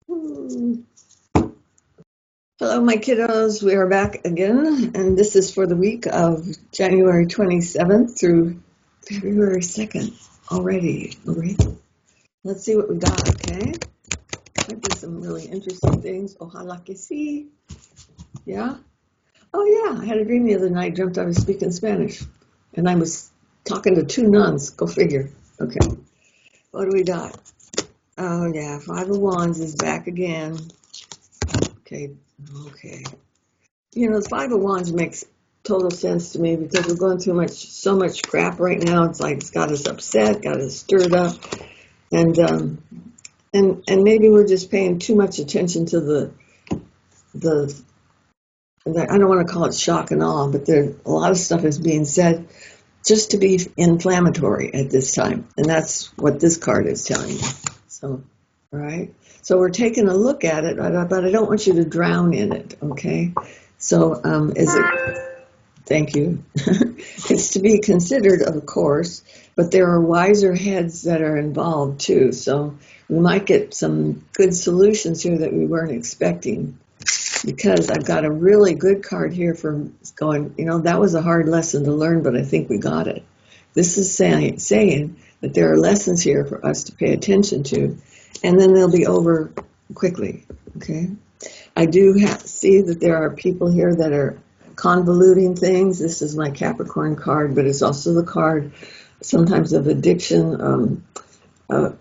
Hello, my kiddos. We are back again, and this is for the week of January 27th through February 2nd already. All right. Let's see what we got, okay? Might be some really interesting things. Ojalá que sí. Yeah? Oh, yeah. I had a dream the other night. Dreamt I was speaking Spanish, and I was talking to two nuns. Go figure. Okay. What do we got? Oh, yeah. Five of Wands is back again. Okay. Okay. You know, the Five of Wands makes total sense to me because we're going through so much crap right now. It's like it's got us upset, got us stirred up, and maybe we're just paying too much attention to the. I don't want to call it shock and awe, but there a lot of stuff is being said just to be inflammatory at this time, and that's what this card is telling you. So, all right. So we're taking a look at it, but I don't want you to drown in it. Okay. So, is it? Thank you. It's to be considered, of course, but there are wiser heads that are involved too. So we might get some good solutions here that we weren't expecting. Because I've got a really good card here for going, that was a hard lesson to learn, but I think we got it. This is saying that there are lessons here for us to pay attention to, and then they'll be over quickly. Okay. I do see that there are people here that are convoluting things. This is my Capricorn card, but it's also the card sometimes of addiction, of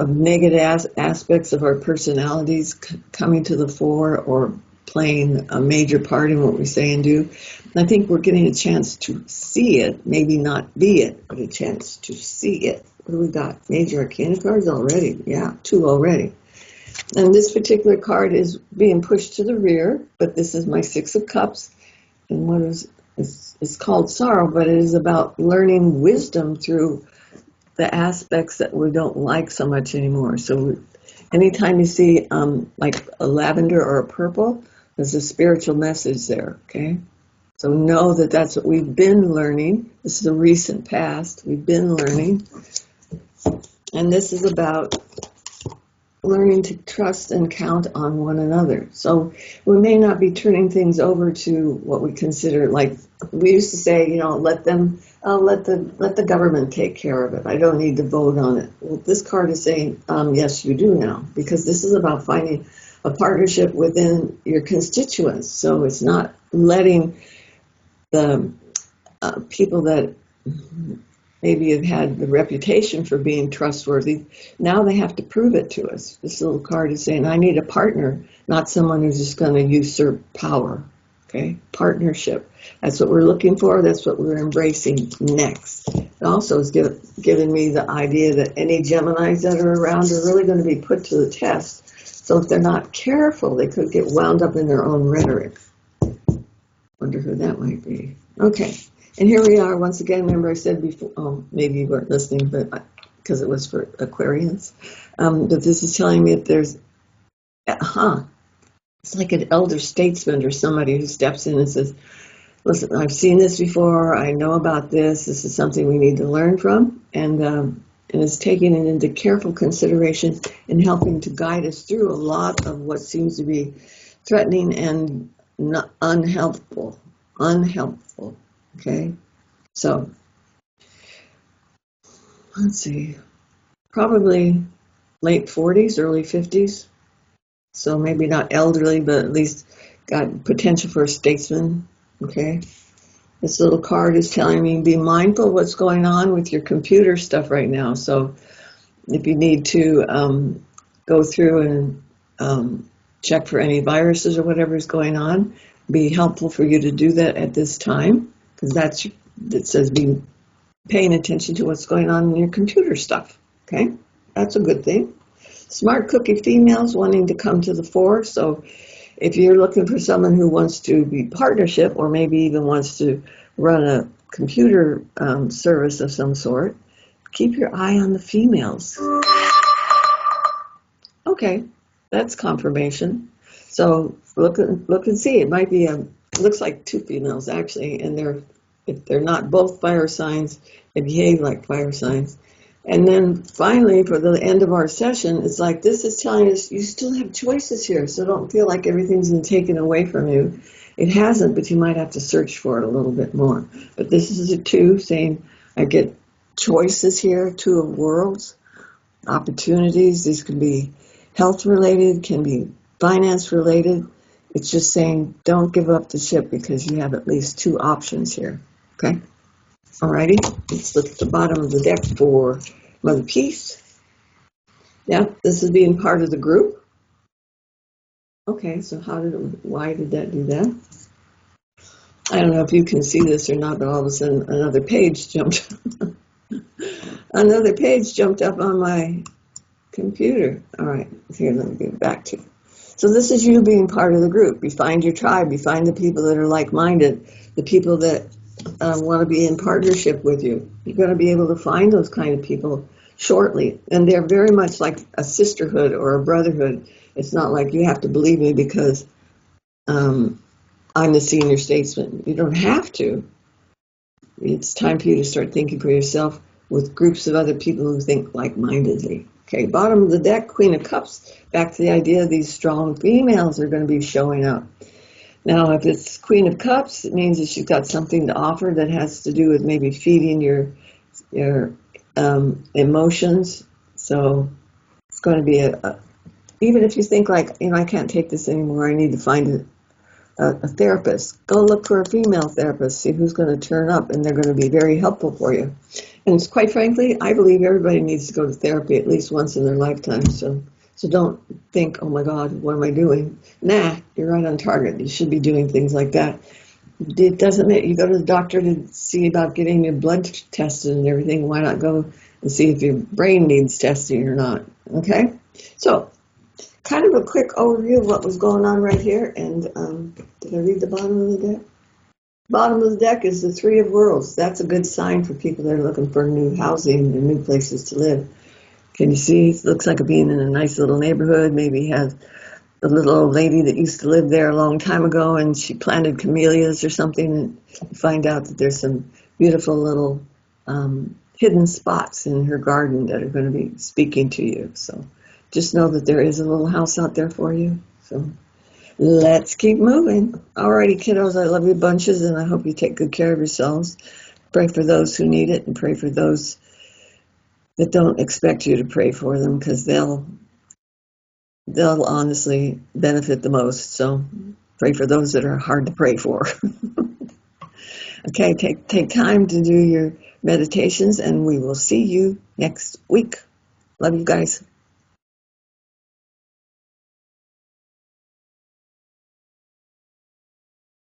negative aspects of our personalities coming to the fore or playing a major part in what we say and do. And I think we're getting a chance to see it, maybe not be it, but a chance to see it. What do we got? Major Arcana cards already. Yeah, 2 already. And this particular card is being pushed to the rear, but this is my Six of Cups. And what is it's called sorrow, but it is about learning wisdom through the aspects that we don't like so much anymore. So anytime you see like a lavender or a purple, there's a spiritual message there, okay? So know that that's what we've been learning. This is a recent past. We've been learning. And this is about learning to trust and count on one another. So we may not be turning things over to what we consider, like we used to say, let the government take care of it. I don't need to vote on it. Well, this card is saying, yes, you do now, because this is about finding a partnership within your constituents. So it's not letting the people that maybe have had the reputation for being trustworthy, now they have to prove it to us. This little card is saying, I need a partner, not someone who's just going to usurp power. Okay, partnership. That's what we're looking for. That's what we're embracing next. It also is giving me the idea that any Geminis that are around are really going to be put to the test. So if they're not careful, they could get wound up in their own rhetoric. Wonder who that might be. Okay. And here we are once again. Remember I said before, maybe you weren't listening, but because it was for Aquarians, but this is telling me that there's, it's like an elder statesman or somebody who steps in and says, listen, I've seen this before. I know about this. This is something we need to learn from. And is taking it into careful consideration and helping to guide us through a lot of what seems to be threatening and not unhelpful. Okay, so let's see, probably late 40s, early 50s. So maybe not elderly, but at least got potential for a statesman. Okay, this little card is telling me be mindful of what's going on with your computer stuff right now. So if you need to go through and check for any viruses or whatever is going on, be helpful for you to do that at this time. Because that says be paying attention to what's going on in your computer stuff. Okay, that's a good thing. Smart cookie females wanting to come to the fore. So if you're looking for someone who wants to be partnership or maybe even wants to run a computer service of some sort, keep your eye on the females. Okay, that's confirmation. So look and see. It might be looks like 2 females actually, and if they're not both fire signs, they behave like fire signs. And then finally, for the end of our session, it's like this is telling us you still have choices here. So don't feel like everything's been taken away from you. It hasn't, but you might have to search for it a little bit more. But this is a two saying, I get choices here, two of worlds, opportunities. These can be health related, can be finance related. It's just saying don't give up the ship because you have at least two options here. Okay? Alrighty, let's look at the bottom of the deck for Mother Peace. Yeah, this is being part of the group. Okay, so why did that do that? I don't know if you can see this or not, but all of a sudden another page jumped up on my computer. All right, here, let me get back to it. So this is you being part of the group. You find your tribe. You find the people that are like-minded, the people that want to be in partnership with you. You're going to be able to find those kind of people shortly. And they're very much like a sisterhood or a brotherhood. It's not like you have to believe me because I'm the senior statesman. You don't have to. It's time for you to start thinking for yourself with groups of other people who think like-mindedly. Okay, bottom of the deck, Queen of Cups. Back to the idea of these strong females are going to be showing up. Now, if it's Queen of Cups, it means that she's got something to offer that has to do with maybe feeding your emotions. So it's going to be even if you think like, I can't take this anymore, I need to find a therapist. Go look for a female therapist, see who's going to turn up, and they're going to be very helpful for you. And quite frankly, I believe everybody needs to go to therapy at least once in their lifetime. So don't think, oh my God, what am I doing? Nah, you're right on target. You should be doing things like that. It doesn't matter. You go to the doctor to see about getting your blood tested and everything. Why not go and see if your brain needs testing or not? Okay? So, kind of a quick overview of what was going on right here. And did I read the bottom of the deck? Bottom of the deck is the Three of Worlds. That's a good sign for people that are looking for new housing and new places to live. Can you see? It looks like being in a nice little neighborhood. Maybe has a little old lady that used to live there a long time ago, and she planted camellias or something. And you find out that there's some beautiful little hidden spots in her garden that are going to be speaking to you. So just know that there is a little house out there for you. So let's keep moving. Alrighty, kiddos, I love you bunches, and I hope you take good care of yourselves. Pray for those who need it, and pray for those that don't expect you to pray for them, because they'll honestly benefit the most. So pray for those that are hard to pray for. Okay, take time to do your meditations, and we will see you next week. Love you guys.